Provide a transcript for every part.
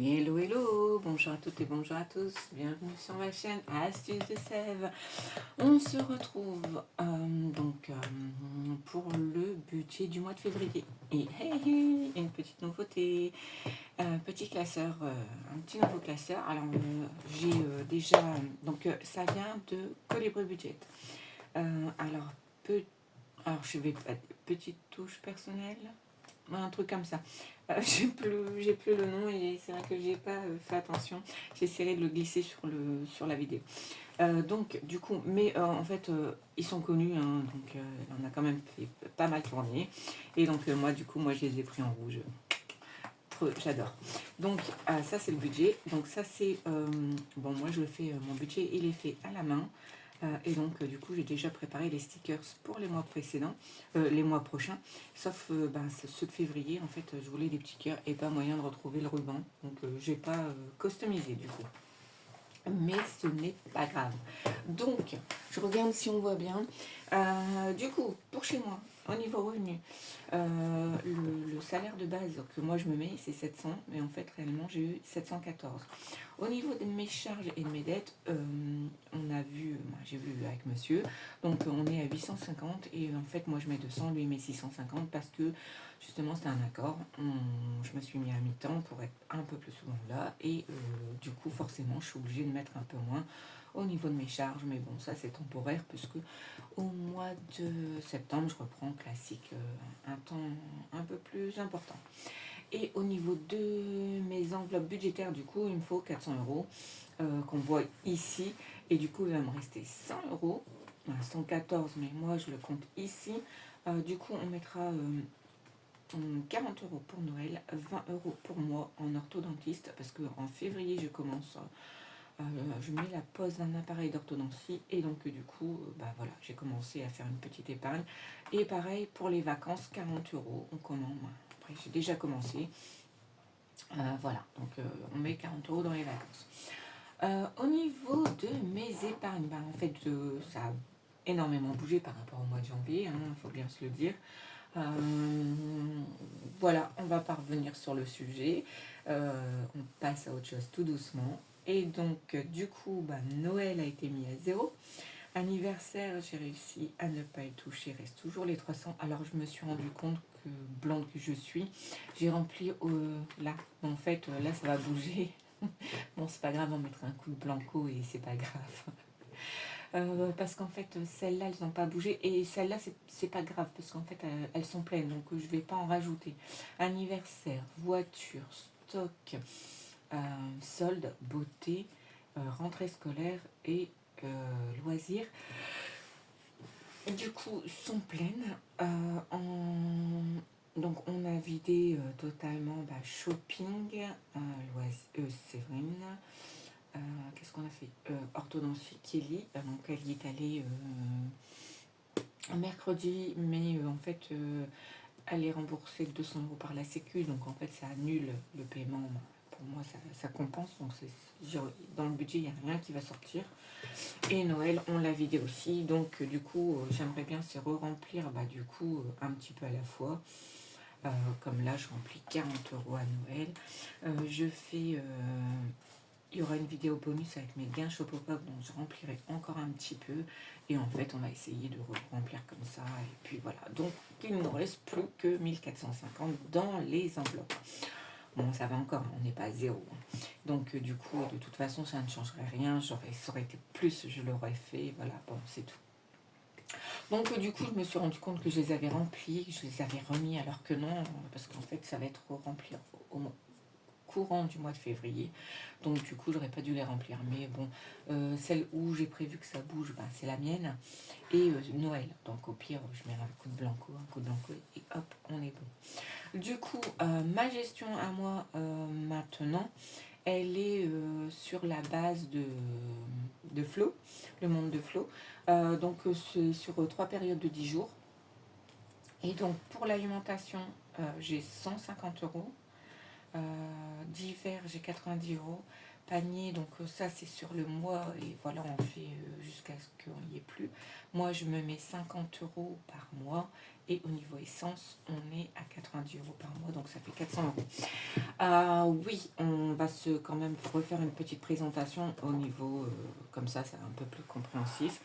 Hello, hello, bonjour à toutes et bonjour à tous, bienvenue sur ma chaîne Astuces de Sève. On se retrouve pour le budget du mois de février. Et hey, hey, une petite nouveauté, petit classeur, un petit nouveau classeur. Alors j'ai déjà, ça vient de Colibri Budget. Alors, alors je vais pas petite touche personnelle. Un truc comme ça. J'ai plus le nom et c'est vrai que j'ai pas fait attention. J'essaierai de le glisser sur la vidéo. Donc du coup, mais en fait, ils sont connus, hein, donc on a quand même fait pas mal tourner. Et donc moi, du coup, moi je les ai pris en rouge. J'adore. Donc ça c'est le budget. Donc ça c'est bon, moi je le fais, mon budget il est fait à la main. Et donc, du coup, j'ai déjà préparé les stickers pour les mois précédents, les mois prochains, sauf ceux de février. En fait, je voulais des petits cœurs et pas moyen de retrouver le ruban. Donc, j'ai pas customisé du coup. Mais ce n'est pas grave. Donc, je regarde si on voit bien. Du coup, pour chez moi, au niveau revenu, le salaire de base que moi je me mets, c'est 700, mais en fait, réellement, j'ai eu 714. Au niveau de mes charges et de mes dettes, on a vu, j'ai vu avec monsieur, donc on est à 850 et en fait, moi je mets 200, lui il met 650 parce que justement c'était un accord. Je me suis mis à mi-temps pour être un peu plus souvent là et du coup, forcément, je suis obligée de mettre un peu moins au niveau de mes charges, mais bon, ça c'est temporaire puisque au mois de septembre, je reprends classique un temps un peu plus important. Et au niveau de mes enveloppes budgétaires, du coup, il me faut 400 euros qu'on voit ici. Et du coup, il va me rester 100 euros, 114, mais moi je le compte ici. Du coup, on mettra 40 euros pour Noël, 20 euros pour moi en orthodontiste, parce qu'en février, je commence, je mets la pose d'un appareil d'orthodontie, et donc du coup, voilà, j'ai commencé à faire une petite épargne. Et pareil pour les vacances, 40 euros, on commande. Après, j'ai déjà commencé. Voilà, donc on met 40 euros dans les vacances. Au niveau de mes épargnes, en fait, ça a énormément bougé par rapport au mois de janvier, il faut bien se le dire. Voilà, on va pas revenir sur le sujet. On passe à autre chose tout doucement. Et donc, du coup, Noël a été mis à zéro. Anniversaire, j'ai réussi à ne pas y toucher. Il reste toujours les 300. Alors, je me suis rendu compte que, blanc que je suis, j'ai rempli là. En fait, là, ça va bouger. Bon, c'est pas grave, on mettra un coup de blanco et c'est pas grave. Parce qu'en fait, celles-là, elles n'ont pas bougé. Et celles-là, c'est pas grave, parce qu'en fait, elles sont pleines, donc je vais pas en rajouter. Anniversaire, voiture, stock, solde, beauté, rentrée scolaire et loisirs. Du coup, sont pleines. Donc, on a vidé totalement shopping, Séverine. Qu'est-ce qu'on a fait, orthodontie Kelly, donc elle y est allée mercredi, mais en fait elle est remboursée de 200 euros par la sécu, donc en fait ça annule le paiement. Pour moi ça compense, donc dans le budget il n'y a rien qui va sortir. Et Noël on l'a vidé aussi, donc du coup j'aimerais bien se re-remplir du coup un petit peu à la fois. Comme là je remplis 40 euros à Noël. Je fais il y aura une vidéo bonus avec mes gains Shopopop, donc je remplirai encore un petit peu. Et en fait, on va essayer de remplir comme ça. Et puis voilà. Donc, il ne nous reste plus que 1450 dans les enveloppes. Bon, ça va encore, on n'est pas à zéro. Donc, du coup, de toute façon, ça ne changerait rien. Ça aurait été plus, je l'aurais fait. Voilà, bon, c'est tout. Donc, du coup, je me suis rendu compte que je les avais remplis, que je les avais remis, alors que non, parce qu'en fait, ça va être rempli au courant du mois de février, donc du coup j'aurais pas dû les remplir, mais bon, celle où j'ai prévu que ça bouge, c'est la mienne, et Noël, donc au pire je mets un coup de blanco, et hop, on est bon. Du coup, ma gestion à moi maintenant, elle est sur la base de Flo, le monde de Flo, donc c'est sur 3 périodes de 10 jours, et donc pour l'alimentation, j'ai 150 euros. D'hiver, j'ai 90 euros. panier, donc ça c'est sur le mois et voilà, on fait jusqu'à ce qu'on n'y ait plus. Moi je me mets 50 € par mois et au niveau essence on est à 90 € par mois, donc ça fait 400 €. Oui, on va quand même refaire une petite présentation au niveau, comme ça c'est un peu plus compréhensif.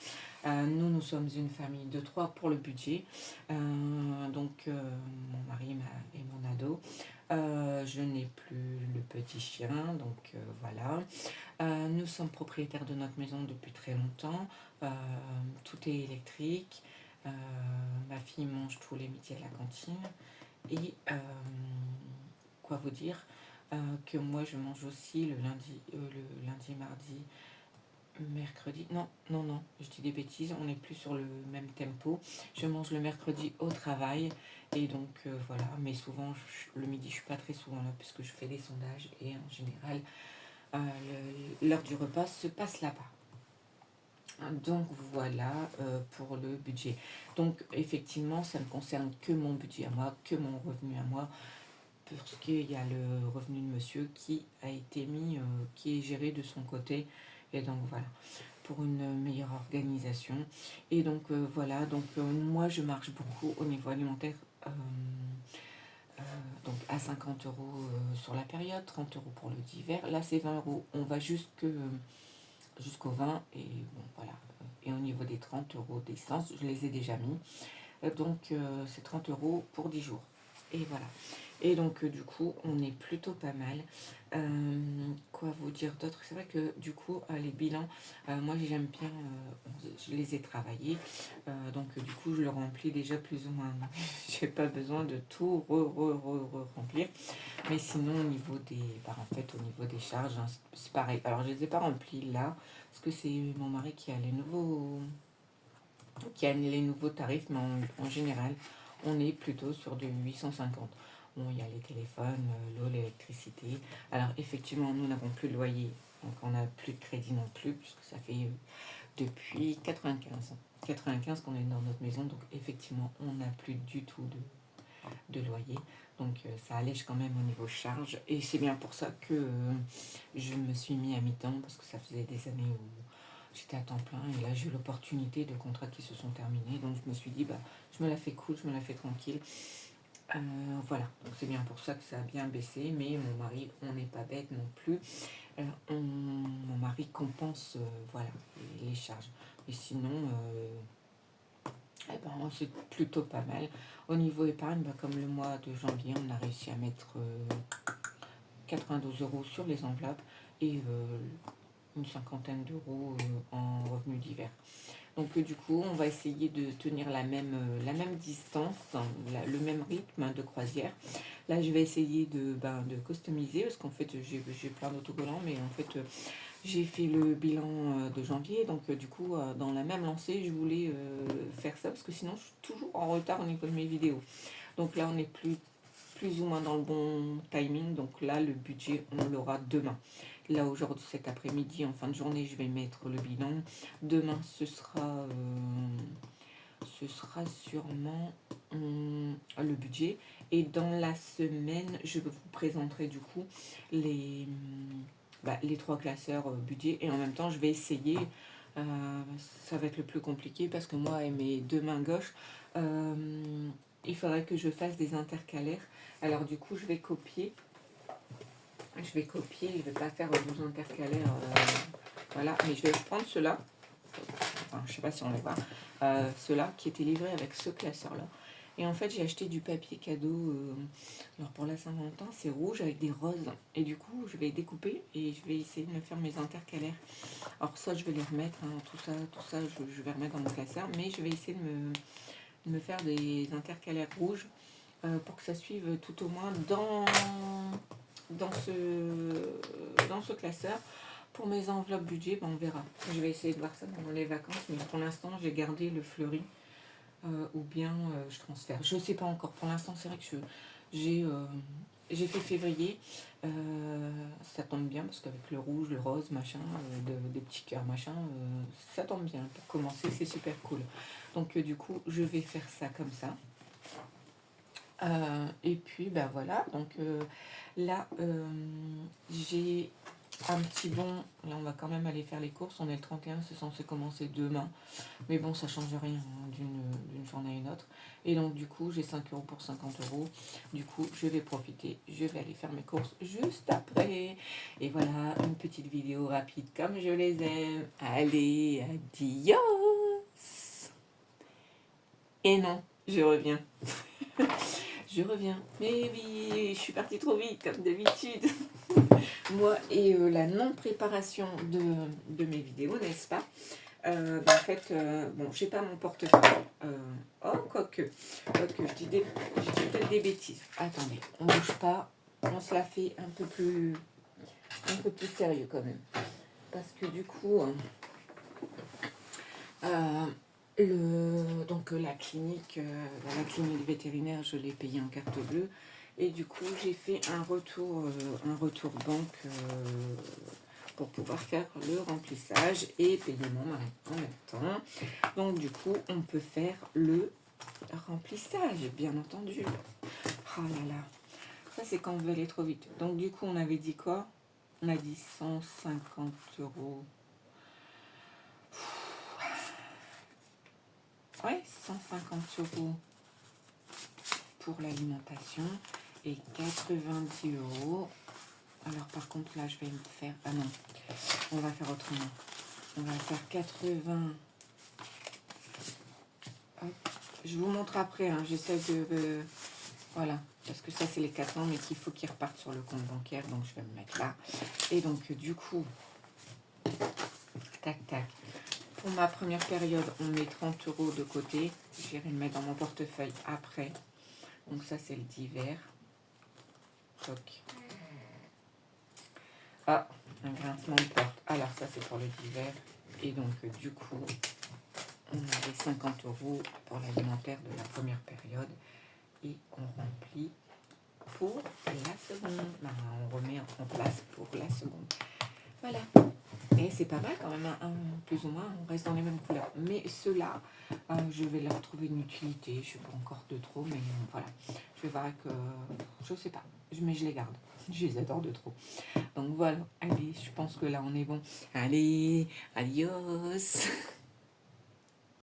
Nous sommes une famille de 3 pour le budget. Donc mon mari et mon ado. Je n'ai plus le petit chien, donc voilà. Nous sommes propriétaires de notre maison depuis très longtemps. Tout est électrique. Euh, Ma fille mange tous les midis à la cantine. Et quoi vous dire, que moi je mange aussi le lundi, mardi, mercredi. Non, non, non, je dis des bêtises, on n'est plus sur le même tempo. Je mange le mercredi au travail et donc voilà. Mais souvent, le midi, je suis pas très souvent là puisque je fais des sondages et en général, l'heure du repas se passe là-bas. Donc voilà pour le budget. Donc effectivement, ça ne concerne que mon budget à moi, que mon revenu à moi, parce qu'il y a le revenu de monsieur qui a été mis, qui est géré de son côté. Et donc voilà, pour une meilleure organisation. Et donc voilà, donc moi je marche beaucoup au niveau alimentaire. Euh, donc à 50 € sur la période, 30 € pour le d'hiver. Là c'est 20 €. On va jusqu'au 20 et bon voilà. Et au niveau des 30 € d'essence, je les ai déjà mis. Donc c'est 30 € pour 10 jours. Et voilà. Et donc du coup, on est plutôt pas mal. Quoi vous dire d'autre? C'est vrai que du coup, les bilans, moi j'aime bien, je les ai travaillés. Donc du coup, je le remplis déjà plus ou moins. J'ai pas besoin de tout remplir. Mais sinon, au niveau des, en fait, au niveau des charges, hein, c'est pareil. Alors je les ai pas remplis là, parce que c'est mon mari qui a les nouveaux tarifs, mais en général, on est plutôt sur du 850. Bon, il y a les téléphones, l'eau, l'électricité. Alors, effectivement, nous n'avons plus de loyer, donc on n'a plus de crédit non plus, puisque ça fait depuis 95. 95 qu'on est dans notre maison, donc effectivement, on n'a plus du tout de loyer. Donc, ça allège quand même au niveau charge. Et c'est bien pour ça que je me suis mis à mi-temps, parce que ça faisait des années où j'étais à temps plein et là j'ai eu l'opportunité de contrats qui se sont terminés, donc je me suis dit bah je me la fais cool, je me la fais tranquille. Voilà, donc c'est bien pour ça que ça a bien baissé, mais mon mari, on n'est pas bête non plus. Mon mari compense voilà les charges. Et sinon, eh ben, c'est plutôt pas mal. Au niveau épargne, bah, comme le mois de janvier, on a réussi à mettre 92 € sur les enveloppes et une cinquantaine d'euros en revenus divers. Donc du coup, on va essayer de tenir la même distance, hein, le même rythme de croisière. Là, je vais essayer de customiser parce qu'en fait, j'ai plein d'autocollants, mais en fait, j'ai fait le bilan de janvier. Donc du coup, dans la même lancée, je voulais faire ça parce que sinon, je suis toujours en retard au niveau de mes vidéos. Donc là, on est plus ou moins dans le bon timing. Donc là, le budget, on l'aura demain. Là, aujourd'hui, cet après-midi, en fin de journée, je vais mettre le bilan. Demain, ce sera sûrement le budget. Et dans la semaine, je vous présenterai du coup les 3 classeurs budget. Et en même temps, je vais essayer. Ça va être le plus compliqué parce que moi et mes 2 mains gauches, il faudrait que je fasse des intercalaires. Alors du coup, je vais copier, je vais pas faire 12 intercalaires, voilà, mais je vais prendre ceux-là, enfin, je sais pas si on les voit, ceux-là qui étaient livrés avec ce classeur-là. Et en fait, j'ai acheté du papier cadeau, alors pour la Saint-Valentin, c'est rouge avec des roses. Et du coup, je vais découper et je vais essayer de me faire mes intercalaires. Alors ça, je vais les remettre, hein, tout ça, je vais remettre dans mon classeur, mais je vais essayer de me faire des intercalaires rouges pour que ça suive tout au moins dans ce classeur. Pour mes enveloppes budget, ben on verra. Je vais essayer de voir ça pendant les vacances, mais pour l'instant, j'ai gardé le fleuri ou bien je transfère. Je ne sais pas encore. Pour l'instant, c'est vrai que j'ai fait février. Ça tombe bien parce qu'avec le rouge, le rose, machin, des petits cœurs, machin, ça tombe bien. Pour commencer, c'est super cool. Donc du coup, je vais faire ça comme ça. Et puis, ben voilà. Donc là, j'ai un petit bond. Là, on va quand même aller faire les courses. On est le 31, c'est censé commencer demain. Mais bon, ça change rien hein, d'une journée à une autre. Et donc, du coup, j'ai 5 euros pour 50 euros. Du coup, je vais profiter. Je vais aller faire mes courses juste après. Et voilà, une petite vidéo rapide comme je les aime. Allez, adios! Et non, je reviens. Je reviens. Mais oui, je suis partie trop vite, comme d'habitude. Moi et la non-préparation de mes vidéos, n'est-ce pas? En fait, bon, j'ai pas mon portefeuille. Oh, quoique, je dis peut-être des bêtises. Attendez, on bouge pas. On se la fait un peu plus sérieux quand même. Parce que du coup, donc la clinique vétérinaire, je l'ai payée en carte bleue. Et du coup, j'ai fait un retour banque pour pouvoir faire le remplissage et payer mon mari en même temps. Donc du coup, on peut faire le remplissage, bien entendu. Oh là là, ça c'est quand vous allez trop vite. Donc du coup, on avait dit quoi? On a dit 150 euros. Ouais, 150 euros pour l'alimentation et 90 euros. Alors par contre là je vais me faire... Ah non, on va faire autrement. On va faire 80... Hop. Je vous montre après, hein. J'essaie de... voilà, parce que ça c'est les 400 mais qu'il faut qu'ils repartent sur le compte bancaire. Donc je vais me mettre là. Et donc du coup, tac tac. Pour ma première période, on met 30 euros de côté. J'irai le mettre dans mon portefeuille après. Donc ça c'est le d'hiver. Toc. Ah, un grincement de porte. Alors ça c'est pour le d'hiver. Et donc du coup, on avait 50 euros pour l'alimentaire de la première période. Et on remplit pour la seconde. Ben, on remet en place pour la seconde. Voilà. Et c'est pas mal quand même, hein, plus ou moins, on reste dans les mêmes couleurs. Mais ceux-là, je vais leur trouver une utilité. Je ne suis pas encore de trop, mais voilà. Je vais voir que, je sais pas, mais je les garde. Je les adore de trop. Donc voilà, allez, je pense que là on est bon. Allez, adios.